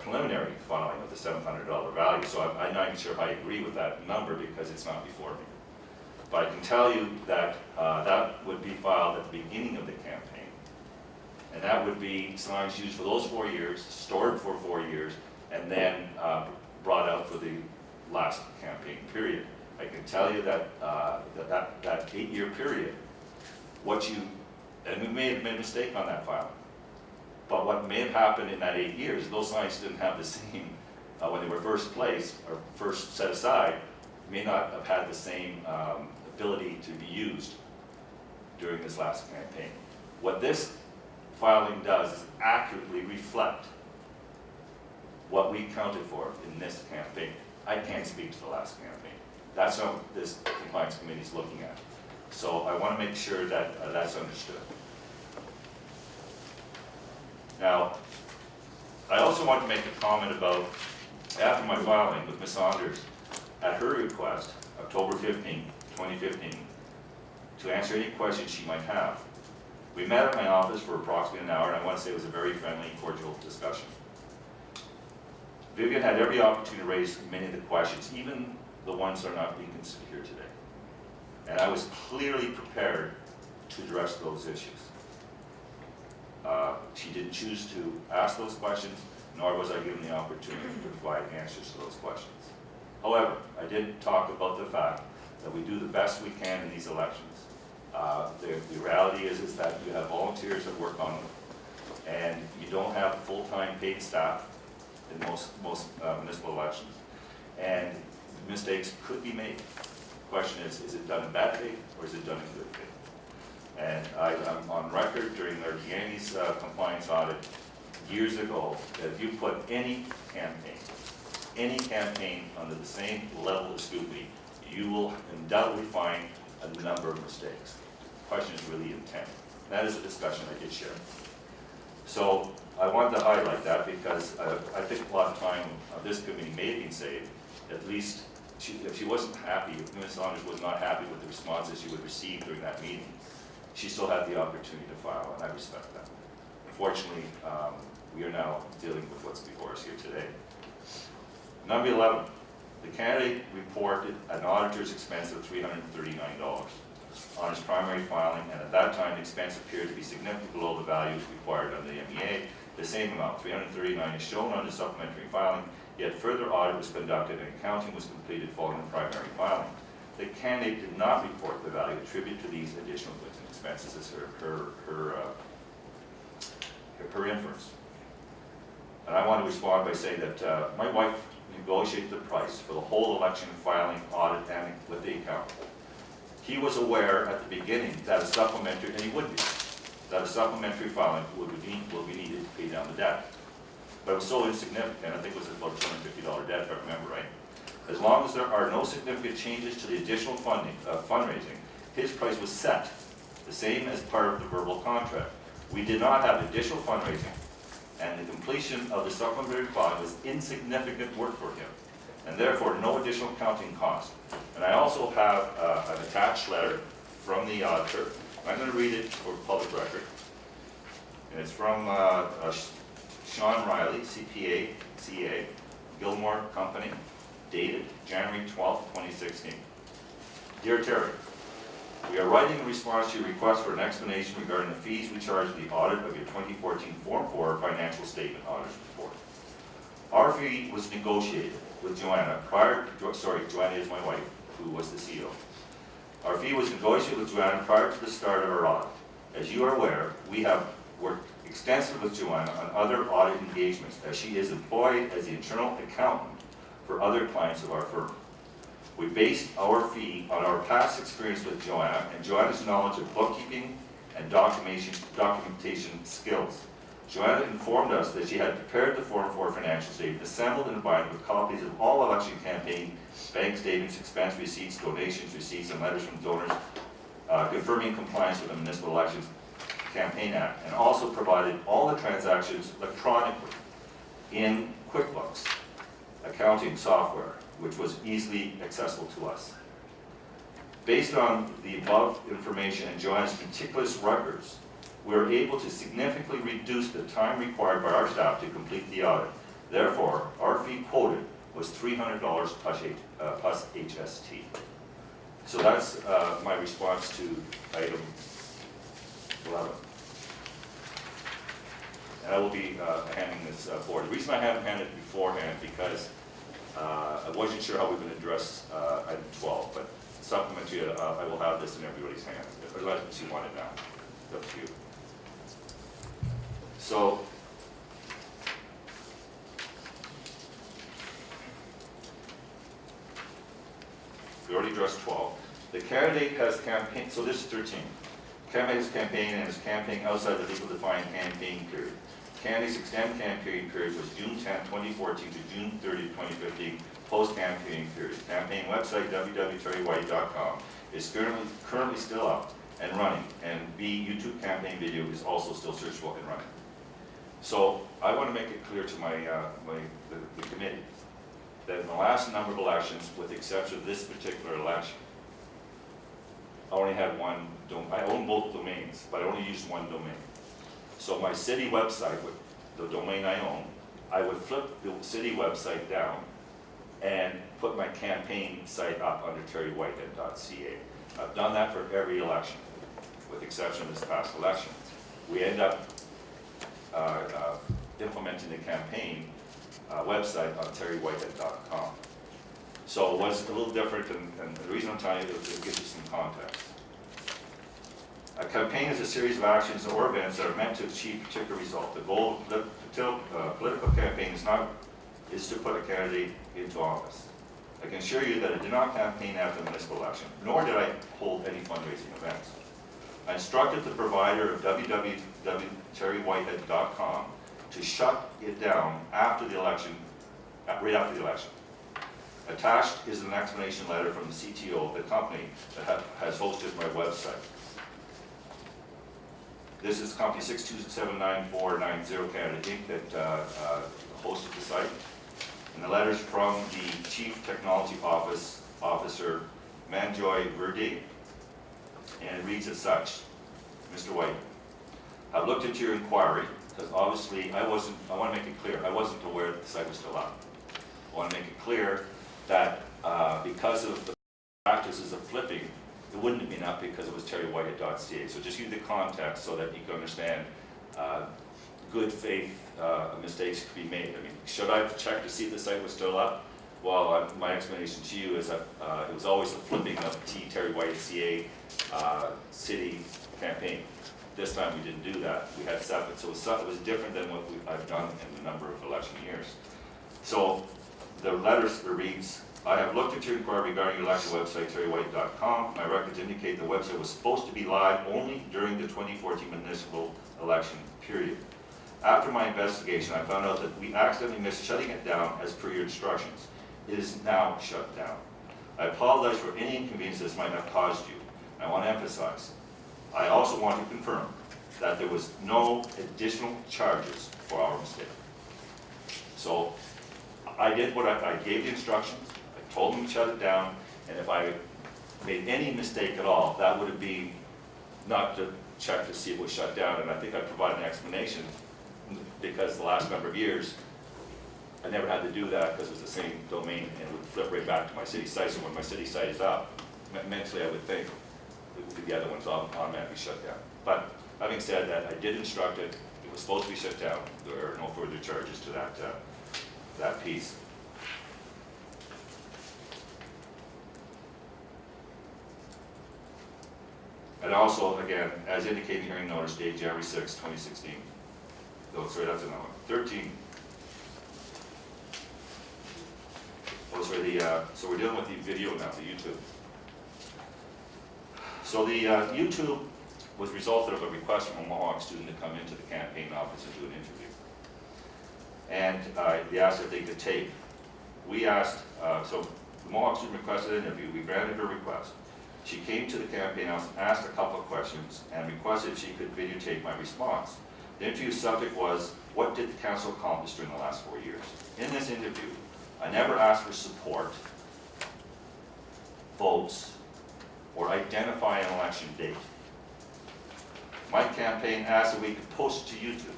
preliminary filing of the $700 value. So I'm not even sure I agree with that number because it's not before me. But I can tell you that that would be filed at the beginning of the campaign. And that would be signs used for those 4 years, stored for 4 years, and then brought out for the last campaign period. I can tell you that that 8-year period, and we may have made a mistake on that filing, but what may have happened in that 8 years, those signs didn't have the same, when they were first placed or first set aside, may not have had the same ability to be used during this last campaign. What this filing does is accurately reflect what we counted for in this campaign. I can't speak to the last campaign. That's what this compliance committee is looking at. So I want to make sure that that's understood. Now, I also want to make a comment about, after my filing with Ms. Saunders, at her request, October 15, 2015, to answer any questions she might have. We met at my office for approximately an hour, and I want to say it was a very friendly, cordial discussion. Vivian had every opportunity to raise many of the questions, even the ones that are not being considered here today. And I was clearly prepared to address those issues. She didn't choose to ask those questions, nor was I given the opportunity to provide answers to those questions. However, I did talk about the fact that we do the best we can in these elections. The reality is that you have volunteers that work on them, and you don't have full-time paid staff in most municipal elections. And mistakes could be made. The question is it done in bad faith or is it done in good faith? And I'm on record during their Yankees compliance audit years ago that if you put any campaign under the same level of scrutiny, you will undoubtedly find a number of mistakes. The question is really intent. That is a discussion I did share. So I wanted to highlight that because I think a lot of time this committee may have been saved. At least if she wasn't happy, if Ms. Saunders was not happy with the responses she would receive during that meeting, she still had the opportunity to file, and I respect that. Unfortunately, we are now dealing with what's before us here today. Number 11, the candidate reported an auditor's expense of $339 on his primary filing, and at that time the expense appeared to be significantly below the values required under the MEA. The same amount, $339, is shown on the supplementary filing, yet further audit was conducted and accounting was completed following the primary filing. The candidate did not report the value attributed to these additional goods and expenses as her inference. And I want to respond by saying that my wife negotiated the price for the whole election filing, audit, and with the accountant. He was aware at the beginning that a supplementary, and he would be, that a supplementary filing will be needed to pay down the debt. But it was so insignificant, I think it was about a $250 debt, if I remember right. As long as there are no significant changes to the additional fundraising, his price was set, the same as part of the verbal contract. We did not have additional fundraising, and the completion of the supplementary filing was insignificant work for him, and therefore no additional accounting cost. And I also have an attached letter from the auditor. I'm going to read it for public record. And it's from Sean Riley, CPA, CA, Gilmore Company, dated January 12, 2016. Dear Terry, we are writing in response to your request for an explanation regarding the fees we charge the audit of your 2014 Form 4 financial statement auditor's report. Our fee was negotiated with Joanna Joanna is my wife, who was the CEO. Our fee was negotiated with Joanna prior to the start of our audit. As you are aware, we have worked extensively with Joanna on other audit engagements, as she is employed as the internal accountant for other clients of our firm. We based our fee on our past experience with Joanna and Joanna's knowledge of bookkeeping and documentation skills. Joanna informed us that she had prepared the Form 4 financial statement, assembled and combined with copies of all election campaign bank statements, expense receipts, donations, receipts, and letters from donors confirming compliance with the Municipal Elections Campaign Act, and also provided all the transactions electronically in QuickBooks accounting software, which was easily accessible to us. Based on the above information and Joanna's meticulous records, we were able to significantly reduce the time required by our staff to complete the audit. Therefore, our fee quoted was $300 plus HST. So that's my response to item 11. And I will be handing this forward. The reason I haven't handed it beforehand because I wasn't sure how we were going to address item 12, but supplementary, I will have this in everybody's hands. Unless you want it now, it's up to you. So, we already addressed 12. The candidate has campaigned, so this is 13. Candidate has campaigned and is campaigning outside the legal defined campaign period. Candidate's extended campaign period was June 10, 2014 to June 30, 2015, post-campaign period. Campaign website, www.terrywhite.com, is currently still up and running, and YouTube campaign video is also still searchable and running. So I want to make it clear to the committee that in the last number of elections, with the exception of this particular election, I only had one, I own both domains, but I only used one domain. So my city website, with the domain I own, I would flip the city website down and put my campaign site up under terrywhitehead.ca. I've done that for every election, with the exception of this past election. We end up implementing the campaign website on terrywhitehead.com. So what's a little different, and the reason I'm telling you is to give you some context. A campaign is a series of actions or events that are meant to achieve a particular result. The goal of political campaign is to put a candidate into office. I can assure you that I did not campaign after the municipal election, nor did I hold any fundraising events. I instructed the provider of www.terrywhitehead.com to shut it down after the election, right after the election. Attached is an explanation letter from the CTO of the company that has hosted my website. This is company 6279490 Canada Inc. that hosted the site. And the letter's from the Chief Technology Officer, Manjoy Verde, and it reads as such. Mr. White, I've looked into your inquiry, because obviously I want to make it clear, I wasn't aware that the site was still up. I want to make it clear that because of the practices of flipping, it wouldn't have been up because it was terrywhitehead.ca. So just give the context so that you can understand good faith mistakes could be made. I mean, should I have checked to see if the site was still up? Well, my explanation to you is that it was always the flipping of Terry White CA city campaign. This time we didn't do that. We had separate, so it was different than what I've done in a number of election years. So the letter reads, I have looked at your inquiry regarding your election website, terrywhite.com. My records indicate the website was supposed to be live only during the 2014 municipal election period. After my investigation, I found out that we accidentally missed shutting it down as per your instructions. It is now shut down. I apologize for any inconvenience this might have caused you. I want to emphasize, I also want to confirm that there was no additional charges for our mistake. So I did what I gave the instructions, I told them to shut it down, and if I made any mistake at all, that would have been not to check to see if it was shut down, and I think I provided an explanation because the last number of years, I never had to do that because it was the same domain and it would flip right back to my city site. So when my city site is up, mentally I would think the other one's automatically shut down. But having said that, I did instruct it. It was supposed to be shut down. There are no further charges to that piece. And also, again, as indicated in the hearing notice, dated January 6, 2016. Oh, sorry, that's another one. 13. Oh, sorry, so we're dealing with the video now, the YouTube. So the YouTube was resulted of a request from a Mohawk student to come into the campaign office and do an interview. And they asked if they could tape. We asked, so the Mohawk student requested an interview. We granted her request. She came to the campaign office, asked a couple of questions, and requested she could videotape my response. The interview subject was, what did the council accomplish during the last 4 years? In this interview, I never asked for support, votes, or identify an election date. My campaign asked that we could post it to YouTube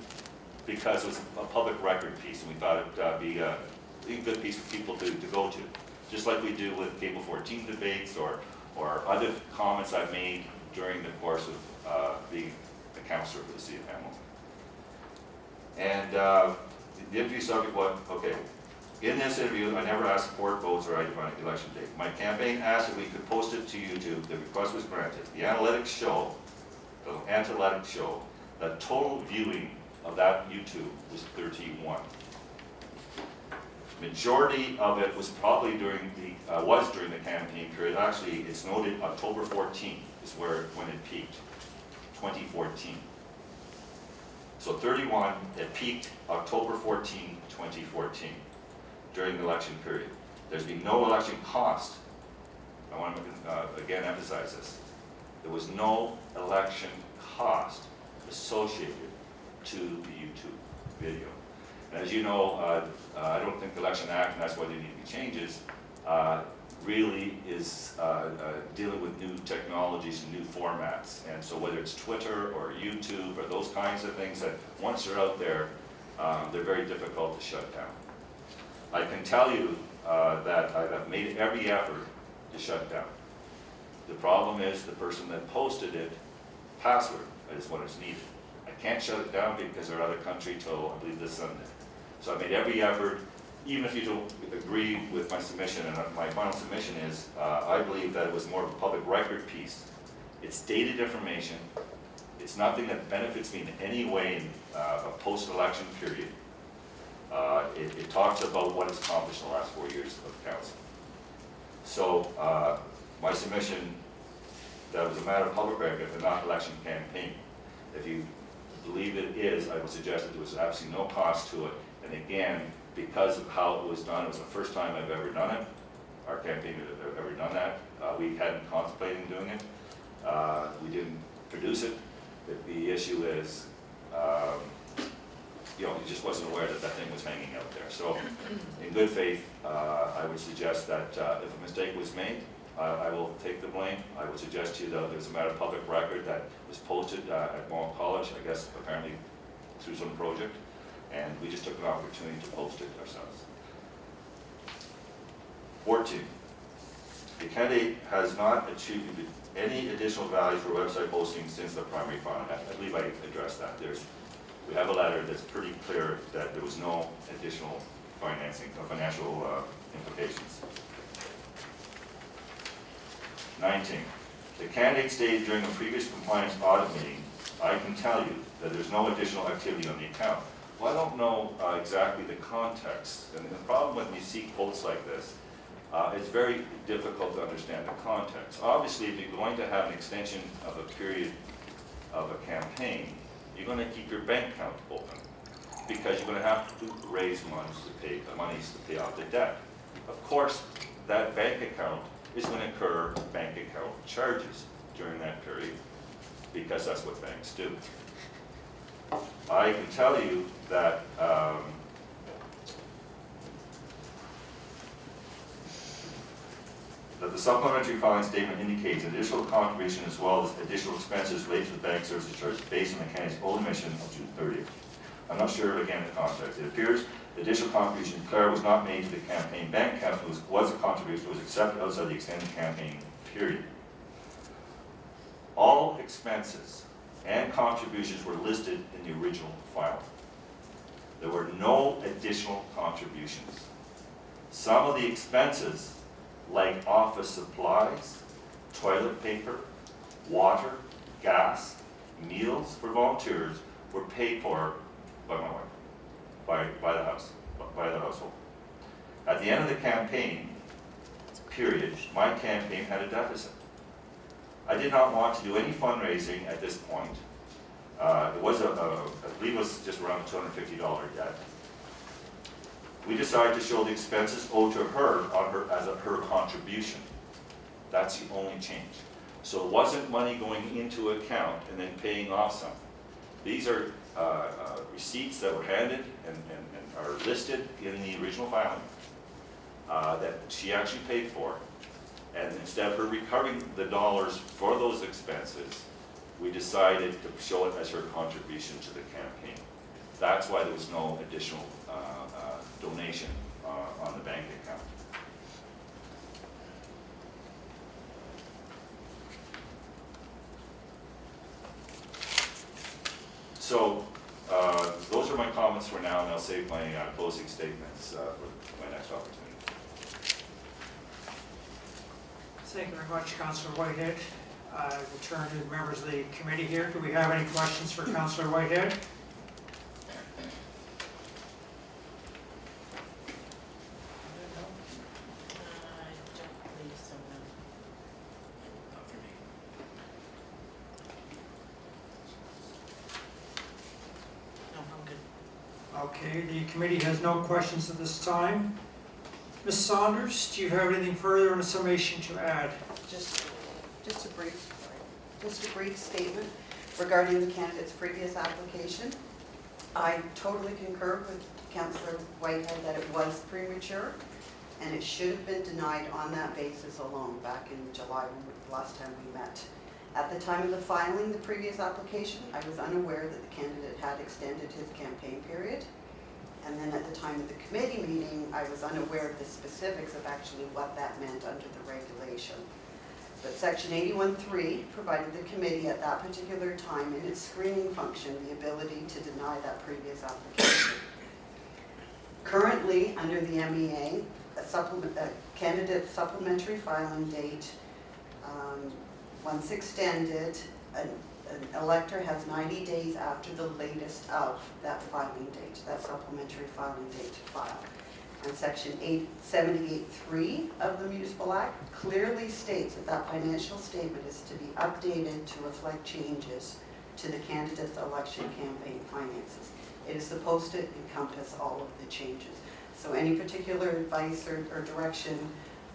because it was a public record piece, and we thought it would be a good piece for people to go to, just like we do with Cable 14 debates or other comments I've made during the course of being a councillor for the city of Hamilton. And the interview subject was, okay, in this interview, I never asked support, votes, or identify an election date. My campaign asked if we could post it to YouTube. The request was granted. The analytics show that total viewing of that YouTube was 31. Majority of it was probably during the campaign period. Actually, it's noted October 14th is when it peaked, 2014. So 31, it peaked October 14, 2014, during the election period. There's been no election cost. I want to again emphasize this. There was no election cost associated to the YouTube video. And as you know, I don't think the Election Act, and that's why there need to be changes, really is dealing with new technologies and new formats. And so whether it's Twitter or YouTube or those kinds of things that once they're out there, they're very difficult to shut down. I can tell you that I've made every effort to shut down. The problem is the person that posted it, password is what is needed. I can't shut it down because they're out of the country till I believe this Sunday. So I made every effort, even if you don't agree with my submission, and my final submission is, I believe that it was more of a public record piece. It's dated information. It's nothing that benefits me in any way in a post-election period. It talks about what is accomplished in the last 4 years of council. So my submission, that was a matter of public record and not election campaign. If you believe it is, I would suggest that there was absolutely no cost to it. And again, because of how it was done, it was the first time I've ever done it. Our campaign had ever done that. We hadn't contemplated doing it. We didn't produce it. The issue is, you know, he just wasn't aware that that thing was hanging out there. So in good faith, I would suggest that if a mistake was made, I will take the blame. I would suggest to you, though, there's a matter of public record that was posted at Moore College, I guess apparently through some project, and we just took an opportunity to post it ourselves. 14, the candidate has not attributed any additional value for website posting since the primary filing. I believe I addressed that. We have a letter that's pretty clear that there was no additional financial implications. 19, the candidate stated during a previous compliance audit meeting, I can tell you that there's no additional activity on the account. Well, I don't know exactly the context, and the problem when you see quotes like this, it's very difficult to understand the context. Obviously, if you're going to have an extension of a period of a campaign, you're going to keep your bank account open because you're going to have to raise monies to pay off the debt. Of course, that bank account is going to incur bank account charges during that period because that's what banks do. I can tell you that that the supplementary filing statement indicates additional contribution as well as additional expenses related to the bank services charge based on the candidate's own admission of June 30th. I'm not sure, again, the context. It appears the additional contribution declared was not made to the campaign bank account. It was a contribution that was accepted outside the extended campaign period. All expenses and contributions were listed in the original filing. There were no additional contributions. Some of the expenses, like office supplies, toilet paper, water, gas, meals for volunteers, were paid for by my wife, by the household. At the end of the campaign period, my campaign had a deficit. I did not want to do any fundraising at this point. It was I believe it was just around a $250 debt. We decided to show the expenses owed to her as her contribution. That's the only change. So it wasn't money going into account and then paying off something. These are receipts that were handed and are listed in the original filing that she actually paid for. And instead of her recovering the dollars for those expenses, we decided to show it as her contribution to the campaign. That's why there was no additional donation on the bank account. So those are my comments for now, and I'll save my closing statements for my next opportunity. Thank you very much, Councillor Whitehead. I will turn to the members of the committee here. Do we have any questions for Councillor Whitehead? I don't believe so, no. Not for me. No, I'm good. Okay, the committee has no questions at this time. Ms. Saunders, do you have anything further in a summation to add? Just a brief statement regarding the candidate's previous application. I totally concur with Councillor Whitehead that it was premature and it should have been denied on that basis alone back in July, last time we met. At the time of the filing, the previous application, I was unaware that the candidate had extended his campaign period. And then at the time of the committee meeting, I was unaware of the specifics of actually what that meant under the regulation. But section 81.3 provided the committee at that particular time in its screening function the ability to deny that previous application. Currently, under the MEA, a candidate supplementary filing date, once extended, an elector has 90 days after the latest of that filing date, that supplementary filing date to file. And section 878.3 of the Municipal Act clearly states that that financial statement is to be updated to reflect changes to the candidate's election campaign finances. It is supposed to encompass all of the changes. So any particular advice or direction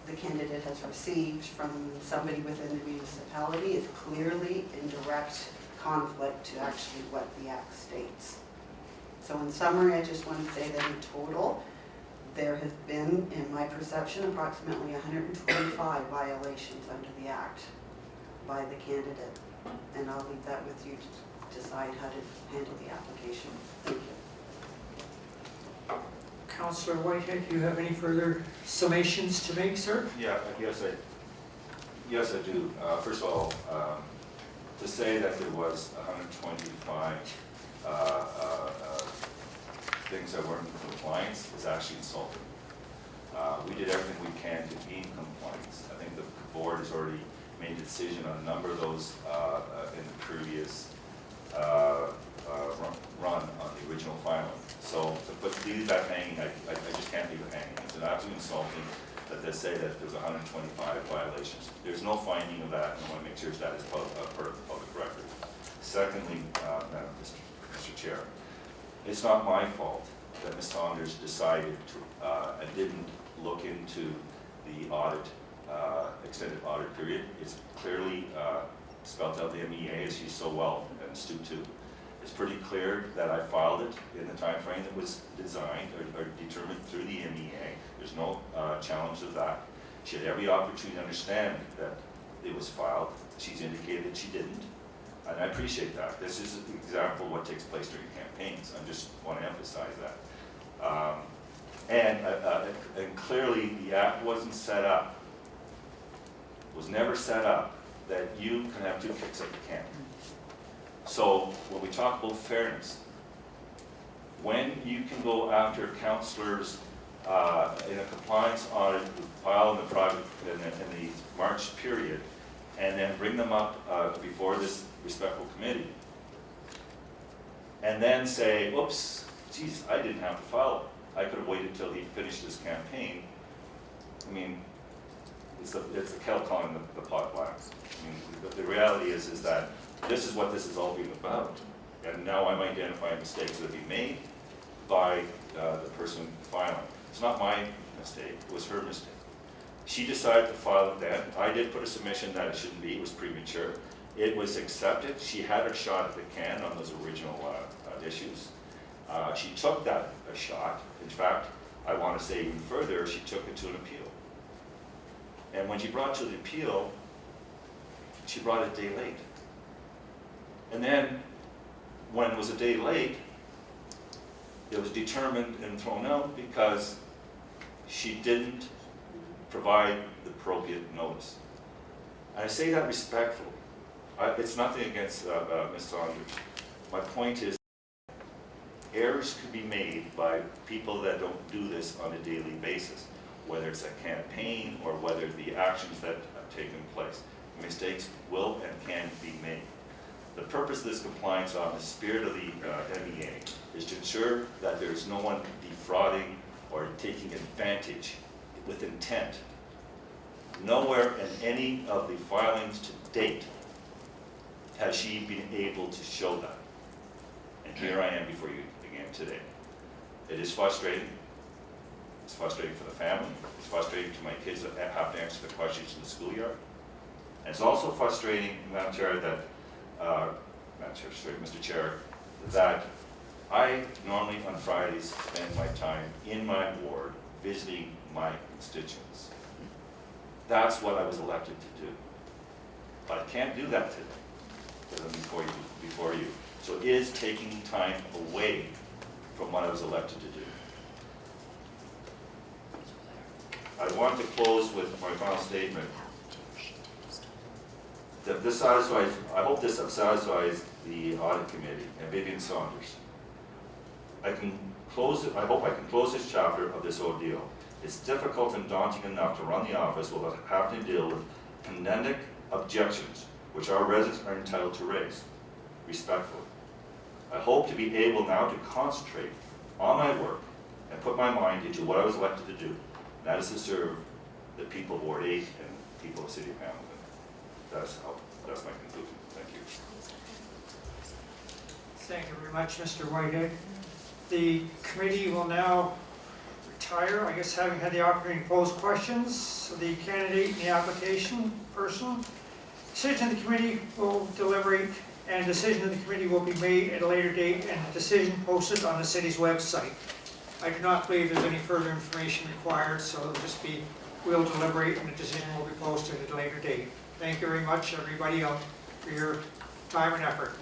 the candidate has received from somebody within the municipality is clearly in direct conflict to actually what the Act states. So in summary, I just want to say that in total, there has been, in my perception, approximately 125 violations under the Act by the candidate. And I'll leave that with you to decide how to handle the application. Thank you. Councillor Whitehead, do you have any further summations to make, sir? Yeah, yes I do. First of all, to say that there was 125 things that weren't in compliance is actually insulting. We did everything we can to be in compliance. I think the board has already made a decision on a number of those in the previous run on the original filing. So to leave that hanging, I just can't leave it hanging. It's absolutely insulting that they say that there's 125 violations. There's no finding of that, and I want to make sure that is part of the public record. Secondly, Mr. Chair, it's not my fault that Ms. Saunders decided to and didn't look into the audit, extended audit period. It's clearly spelled out in the MEA, as she's so well and astute to. It's pretty clear that I filed it in the time frame that was designed or determined through the MEA. There's no challenge of that. She had every opportunity to understand that it was filed. She's indicated that she didn't. And I appreciate that. This is an example of what takes place during campaigns. I just want to emphasize that. And clearly the Act wasn't set up, was never set up that you can have two kicks at the can. So when we talk about fairness, when you can go after councillors in a compliance audit filed in the project in the March period, and then bring them up before this respectful committee, and then say, oops, geez, I didn't have to file it. I could have waited till he finished his campaign. I mean, it's the kettle calling the pot black. I mean, the reality is that this is what this is all being about. And now I'm identifying mistakes that have been made by the person filing. It's not my mistake, it was her mistake. She decided to file it then. I did put a submission that it shouldn't be, it was premature. It was accepted. She had her shot at the can on those original issues. She took that a shot. In fact, I want to say even further, she took it to an appeal. And when she brought it to the appeal, she brought it a day late. And then, when it was a day late, it was determined and thrown out because she didn't provide the appropriate notice. And I say that respectfully. It's nothing against Ms. Saunders. My point is, errors could be made by people that don't do this on a daily basis, whether it's a campaign or whether the actions that have taken place. Mistakes will and can be made. The purpose of this compliance on the spirit of the MEA is to ensure that there is no one defrauding or taking advantage with intent. Nowhere in any of the filings to date has she been able to show that. And here I am before you again today. It is frustrating. It's frustrating for the family. It's frustrating to my kids that have to answer the questions in the schoolyard. And it's also frustrating, Madam Chair, that Mr. Chair, that I normally on Fridays spend my time in my ward visiting my constituents. That's what I was elected to do. But I can't do that today because I'm before you. So it is taking time away from what I was elected to do. I want to close with my final statement. That this satisfies, I hope this satisfies the audit committee and Vivian Saunders. I hope I can close this chapter of this ordeal. It's difficult and daunting enough to run the office without having to deal with pedantic objections, which our residents are entitled to raise, respectfully. I hope to be able now to concentrate on my work and put my mind into what I was elected to do, and that is to serve the people of Ward 8 and people of the City of Hamilton. That's my conclusion. Thank you. Thank you very much, Mr. Whitehead. The committee will now retire, I guess, having had the opportunity to pose questions of the candidate and the application person. Decision of the committee will deliberate, and decision of the committee will be made at a later date, and a decision posted on the city's website. I do not believe there's any further information required, so it'll just be, we'll deliberate, and the decision will be posted at a later date. Thank you very much, everybody, for your time and effort.